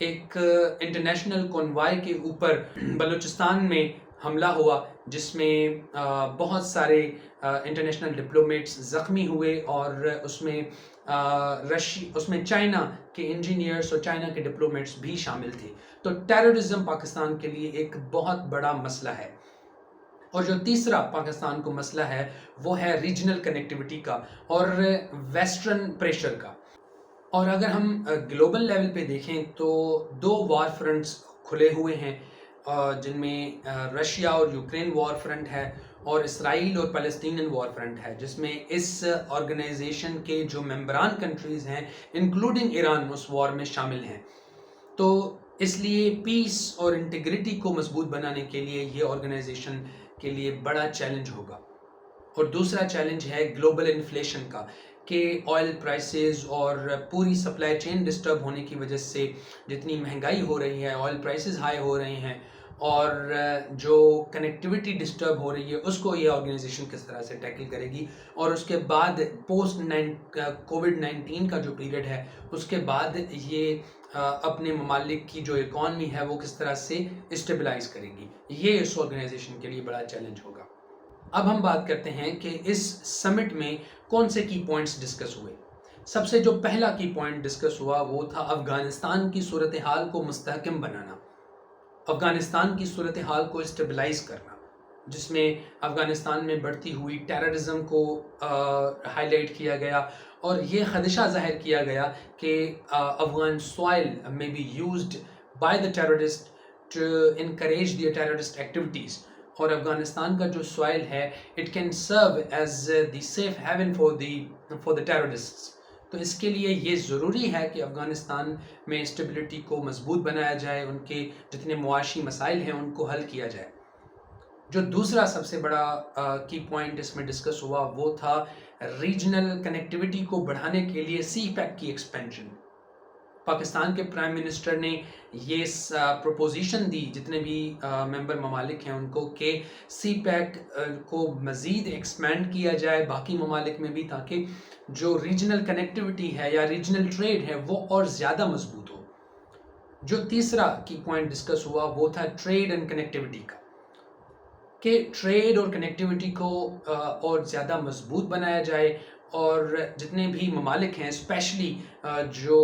ایک انٹرنیشنل کنوائے کے اوپر بلوچستان میں حملہ ہوا، جس میں بہت سارے انٹرنیشنل ڈپلومیٹس زخمی ہوئے، اور اس میں چائنا کے انجینئرس اور چائنا کے ڈپلومیٹس بھی شامل تھے۔ تو ٹیررزم پاکستان کے لیے ایک بہت بڑا مسئلہ ہے۔ اور جو تیسرا پاکستان کو مسئلہ ہے وہ ہے ریجنل کنیکٹیوٹی کا اور ویسٹرن پریشر کا۔ اور اگر ہم گلوبل لیول پہ دیکھیں تو دو وار فرنٹس کھلے ہوئے ہیں، جن میں رشیا اور یوکرین وار فرنٹ ہے، اور اسرائیل اور پیلسٹینین وار فرنٹ ہے، جس میں اس آرگنائزیشن کے جو ممبران کنٹریز ہیں انکلوڈنگ ایران اس وار میں شامل ہیں۔ تو اس لیے پیس اور انٹیگریٹی کو مضبوط بنانے کے لیے یہ آرگنائزیشن کے لیے بڑا چیلنج ہوگا۔ اور دوسرا چیلنج ہے گلوبل انفلیشن کا، کہ آئل پرائسز اور پوری سپلائی چین ڈسٹرب ہونے کی وجہ سے جتنی مہنگائی ہو رہی ہے، آئل پرائسز ہائی ہو رہے ہیں، اور جو کنیکٹیوٹی ڈسٹرب ہو رہی ہے اس کو یہ آرگنائزیشن کس طرح سے ٹیکل کرے گی، اور اس کے بعد پوسٹ کووڈ-19 کا جو پیریڈ ہے اس کے بعد یہ اپنے ممالک کی جو اکانومی ہے وہ کس طرح سے اسٹیبلائز کرے گی، یہ اس آرگنائزیشن کے لیے بڑا چیلنج ہوگا۔ اب ہم بات کرتے ہیں کہ اس سمٹ میں کون سے کی پوائنٹس ڈسکس ہوئے۔ سب سے جو پہلا کی پوائنٹ ڈسکس ہوا وہ تھا افغانستان کی صورتحال کو مستحکم بنانا، افغانستان کی صورتحال کو اسٹیبلائز کرنا، جس میں افغانستان میں بڑھتی ہوئی ٹیررزم کو ہائی لائٹ کیا گیا، اور یہ خدشہ ظاہر کیا گیا کہ افغان سوائل میں be used by the terrorist to encourage the terrorist activities, اور افغانستان کا جو سوائل ہے it can serve as the safe haven for the terrorists. تو اس کے لیے یہ ضروری ہے کہ افغانستان میں اسٹیبلٹی کو مضبوط بنایا جائے، ان کے جتنے معاشی مسائل ہیں ان کو حل کیا جائے۔ جو دوسرا سب سے بڑا کی پوائنٹ اس میں ڈسکس ہوا وہ تھا ریجنل کنیکٹیوٹی کو بڑھانے کے لیے سی پیک کی ایکسپینشن۔ پاکستان کے پرائم منسٹر نے یہ پروپوزیشن دی جتنے بھی ممبر ممالک ہیں ان کو، کہ سی پیک کو مزید ایکسپینڈ کیا جائے باقی ممالک میں بھی، تاکہ جو ریجنل کنیکٹیوٹی ہے یا ریجنل ٹریڈ ہے وہ اور زیادہ مضبوط ہو۔ جو تیسرا کی پوائنٹ ڈسکس ہوا وہ تھا ٹریڈ اینڈ کنیکٹیوٹی کا، کہ ٹریڈ اور کنیکٹیوٹی کو اور زیادہ مضبوط بنایا جائے، اور جتنے بھی ممالک ہیں اسپیشلی جو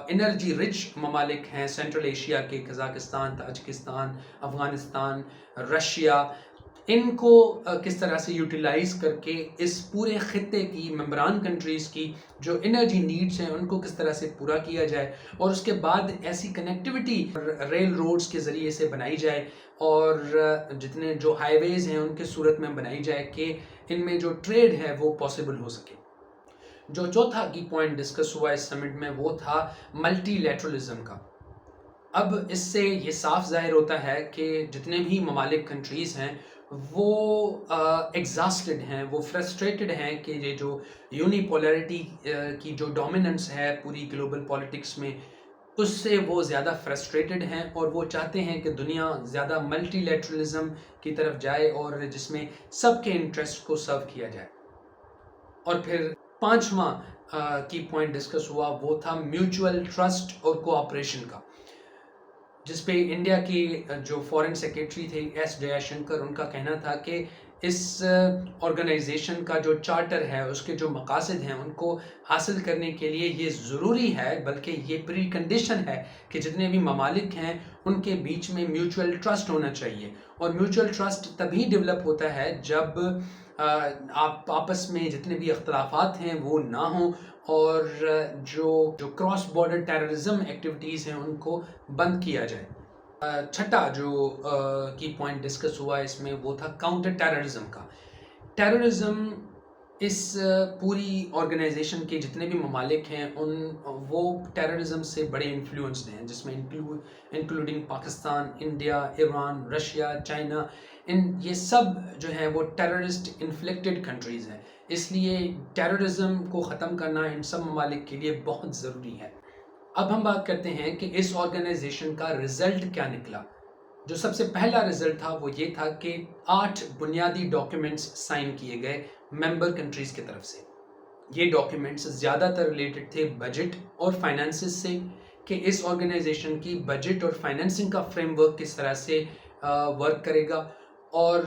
انرجی رچ ممالک ہیں سینٹرل ایشیا کے، قزاقستان، تاجکستان، افغانستان، رشیا، ان کو کس طرح سے یوٹیلائز کر کے اس پورے خطے کی ممبران کنٹریز کی جو انرجی نیڈز ہیں ان کو کس طرح سے پورا کیا جائے، اور اس کے بعد ایسی کنیکٹیوٹی ریل روڈز کے ذریعے سے بنائی جائے، اور جتنے جو ہائی ویز ہیں ان کے صورت میں بنائی جائے کہ ان میں جو ٹریڈ ہے وہ پاسبل ہو سکے۔ جو چوتھا کی پوائنٹ ڈسکس ہوا اس سمٹ میں وہ تھا ملٹی لیٹرلزم کا۔ اب اس سے یہ صاف ظاہر ہوتا ہے کہ جتنے بھی ممالک کنٹریز ہیں وہ ایگزاسٹڈ ہیں، وہ فرسٹریٹڈ ہیں کہ یہ جو یونی پولیرٹی کی جو ڈومیننس ہے پوری گلوبل پالیٹکس میں، اس سے وہ زیادہ فرسٹریٹڈ ہیں، اور وہ چاہتے ہیں کہ دنیا زیادہ ملٹی لیٹرلزم کی طرف جائے، اور جس میں سب کے انٹرسٹ کو سرو کیا جائے۔ اور پھر پانچواں کی پوائنٹ ڈسکس ہوا وہ تھا میوچول ٹرسٹ اور کوآپریشن کا، جس پہ انڈیا کی جو فورن سیکریٹری تھے ایس جے شنکر، ان کا کہنا تھا کہ اس آرگنائزیشن کا جو چارٹر ہے اس کے جو مقاصد ہیں ان کو حاصل کرنے کے لیے یہ ضروری ہے، بلکہ یہ پری کنڈیشن ہے کہ جتنے بھی ممالک ہیں ان کے بیچ میں میوچول ٹرسٹ ہونا چاہیے، اور میوچول ٹرسٹ تبھی ڈیولپ ہوتا ہے جب آپ آپس میں جتنے بھی اختلافات ہیں وہ نہ ہوں، اور جو کراس بارڈر ٹیررزم ایکٹیویٹیز ہیں ان کو بند کیا جائے۔ چھٹا جو کی پوائنٹ ڈسکس ہوا اس میں وہ تھا کاؤنٹر ٹیررزم کا۔ ٹیررزم اس پوری آرگنائزیشن کے جتنے بھی ممالک ہیں وہ ٹیررزم سے بڑے انفلوئنسڈ ہیں، جس میں including Pakistan, India, Iran, Russia, China, یہ سب جو ہیں وہ ٹیررسٹ انفلیکٹڈ کنٹریز ہیں، اس لیے ٹیررزم کو ختم کرنا ان سب ممالک کے لیے بہت ضروری ہے۔ اب ہم بات کرتے ہیں کہ اس آرگنائزیشن کا رزلٹ کیا نکلا۔ جو سب سے پہلا رزلٹ تھا وہ یہ تھا کہ 8 بنیادی ڈاکیومنٹس سائن کیے گئے ممبر کنٹریز کی طرف سے۔ یہ ڈاکیومنٹس زیادہ تر ریلیٹڈ تھے بجٹ اور فائنانسز سے، کہ اس آرگنائزیشن کی بجٹ اور فائنینسنگ کا فریم ورک کس طرح سے ورک کرے گا، اور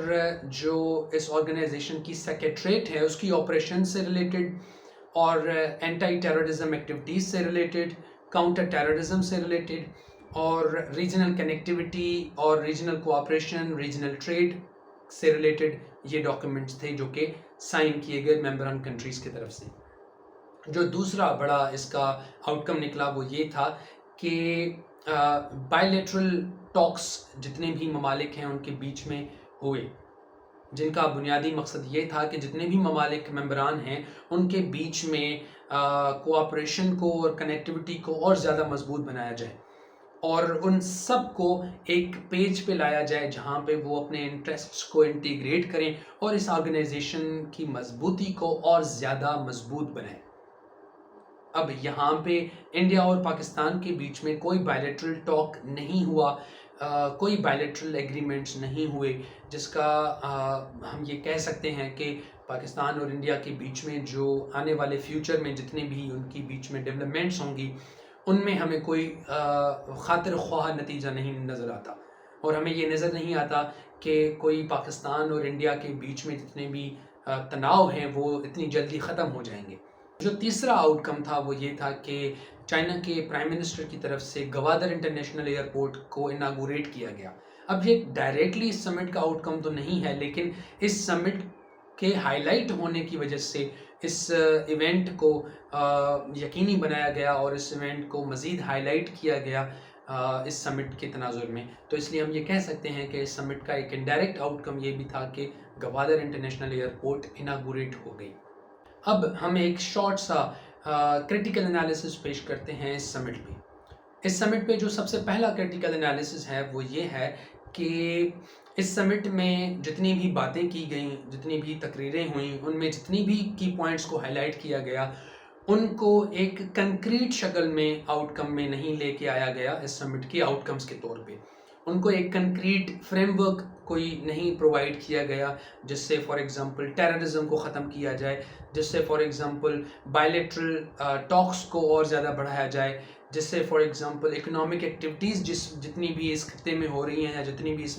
جو اس آرگنائزیشن کی سیکریٹریٹ ہے اس کی آپریشن سے ریلیٹڈ، اور اینٹی ٹیررزم ایکٹیویٹیز سے ریلیٹڈ، کاؤنٹر ٹیررزم سے ریلیٹڈ، اور ریجنل کنیکٹیوٹی اور ریجنل کوآپریشن، ریجنل ٹریڈ سے ریلیٹڈ یہ ڈاکیومنٹس تھے جو کہ سائن کیے گئے ممبران کنٹریز کی طرف سے۔ جو دوسرا بڑا اس کا آؤٹ کم نکلا وہ یہ تھا کہ بائیلیٹرل ٹاکس جتنے بھی ممالک ہیں ان کے بیچ میں ہوئے، جن کا بنیادی مقصد یہ تھا کہ جتنے بھی ممالک ممبران ہیں ان کے بیچ میں کوآپریشن کو اور کنیکٹیوٹی کو اور زیادہ مضبوط بنایا جائے، اور ان سب کو ایک پیج پہ لایا جائے جہاں پہ وہ اپنے انٹرسٹس کو انٹیگریٹ کریں اور اس آرگنائزیشن کی مضبوطی کو اور زیادہ مضبوط بنائیں۔ اب یہاں پہ انڈیا اور پاکستان کے بیچ میں کوئی بائیلیٹرل ٹاک نہیں ہوا، کوئی بائیلیٹرل ایگریمنٹس نہیں ہوئے جس کا ہم یہ کہہ سکتے ہیں کہ پاکستان اور انڈیا کے بیچ میں جو آنے والے فیوچر میں جتنے بھی ان کی بیچ میں ڈیولپمنٹس ہوں گی ان میں ہمیں کوئی خاطر خواہ نتیجہ نہیں نظر آتا، اور ہمیں یہ نظر نہیں آتا کہ کوئی پاکستان اور انڈیا کے بیچ میں جتنے بھی تناؤ ہیں وہ اتنی جلدی ختم ہو جائیں گے۔ جو تیسرا آؤٹ کم تھا وہ یہ تھا کہ چائنا کے پرائم منسٹر کی طرف سے گوادر انٹرنیشنل ایئرپورٹ کو اناگوریٹ کیا گیا۔ اب یہ ڈائریکٹلی اس سمٹ کا آؤٹ کم تو نہیں ہے، لیکن اس سمٹ کے ہائی لائٹ ہونے کی وجہ سے اس ایونٹ کو یقینی بنایا گیا اور اس ایونٹ کو مزید ہائی لائٹ کیا گیا اس سمٹ کے تناظر میں۔ تو اس لیے ہم یہ کہہ سکتے ہیں کہ اس سمٹ کا ایک انڈائریکٹ آؤٹ کم یہ بھی تھا کہ گوادر انٹرنیشنل ایئرپورٹ اناگوریٹ ہو گئی۔ اب ہم ایک شارٹ سا کریٹیکل انالیسس پیش کرتے ہیں اس سمٹ پہ۔ اس سمٹ پہ جو سب سے پہلا کریٹیکل انالیسس ہے وہ یہ ہے کہ اس سمٹ میں جتنی بھی باتیں کی گئیں، جتنی بھی تقریریں ہوئیں، ان میں جتنی بھی کی پوائنٹس کو ہائی لائٹ کیا گیا ان کو ایک کنکریٹ شکل میں آؤٹ کم میں نہیں لے کے آیا گیا اس سمٹ کی آؤٹ کمز کے طور پہ۔ ان کو ایک کنکریٹ فریم ورک کوئی نہیں پرووائڈ کیا گیا جس سے فار ایگزامپل ٹیررزم کو ختم کیا جائے، جس سے فار ایگزامپل بائیلیٹرل ٹاکس کو اور زیادہ بڑھایا جائے، جس سے فار ایگزامپل اکنامک ایکٹیویٹیز جتنی بھی اس خطے میں ہو رہی ہیں یا جتنی بھی اس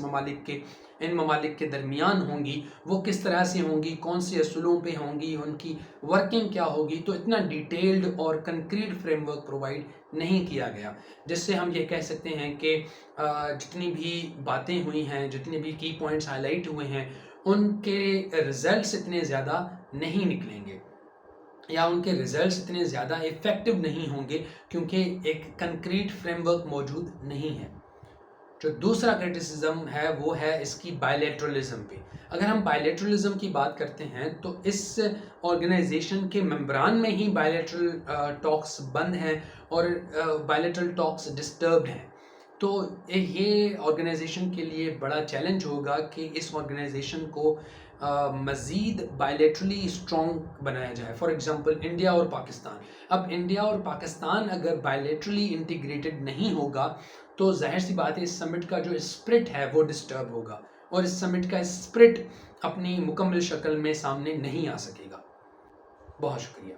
ان ممالک کے درمیان ہوں گی وہ کس طرح سے ہوں گی، کون سے اصولوں پہ ہوں گی، ان کی ورکنگ کیا ہوگی، تو اتنا ڈیٹیلڈ اور کنکریٹ فریم ورک پرووائڈ نہیں کیا گیا، جس سے ہم یہ کہہ سکتے ہیں کہ جتنی بھی باتیں ہوئی ہیں، جتنے بھی کی پوائنٹس ہائی لائٹ ہوئے ہیں ان کے ریزلٹس اتنے زیادہ نہیں نکلیں گے، یا ان کے ریزلٹس اتنے زیادہ ایفیکٹو نہیں ہوں گے کیونکہ ایک کنکریٹ فریم ورک موجود نہیں ہے۔ جو دوسرا کرٹیسزم ہے وہ ہے اس کی بائیلیٹرلزم پہ۔ اگر ہم بائیلیٹرلزم کی بات کرتے ہیں تو اس آرگنائزیشن کے ممبران میں ہی بائیلیٹرل ٹاکس بند ہیں اور بائیلیٹرل ٹاکس ڈسٹربڈ ہیں، تو یہ آرگنائزیشن کے لیے بڑا چیلنج ہوگا کہ اس آرگنائزیشن کو مزید بائیلیٹرلی اسٹرانگ بنایا جائے۔ فار ایگزامپل انڈیا اور پاکستان، اب انڈیا اور پاکستان اگر بائیلیٹرلی انٹیگریٹڈ نہیں ہوگا تو ظاہر سی بات ہے اس سمٹ کا جو اسپرٹ ہے وہ ڈسٹرب ہوگا، اور اس سمٹ کا اسپرٹ اپنی مکمل شکل میں سامنے نہیں آ سکے گا۔ بہت شکریہ۔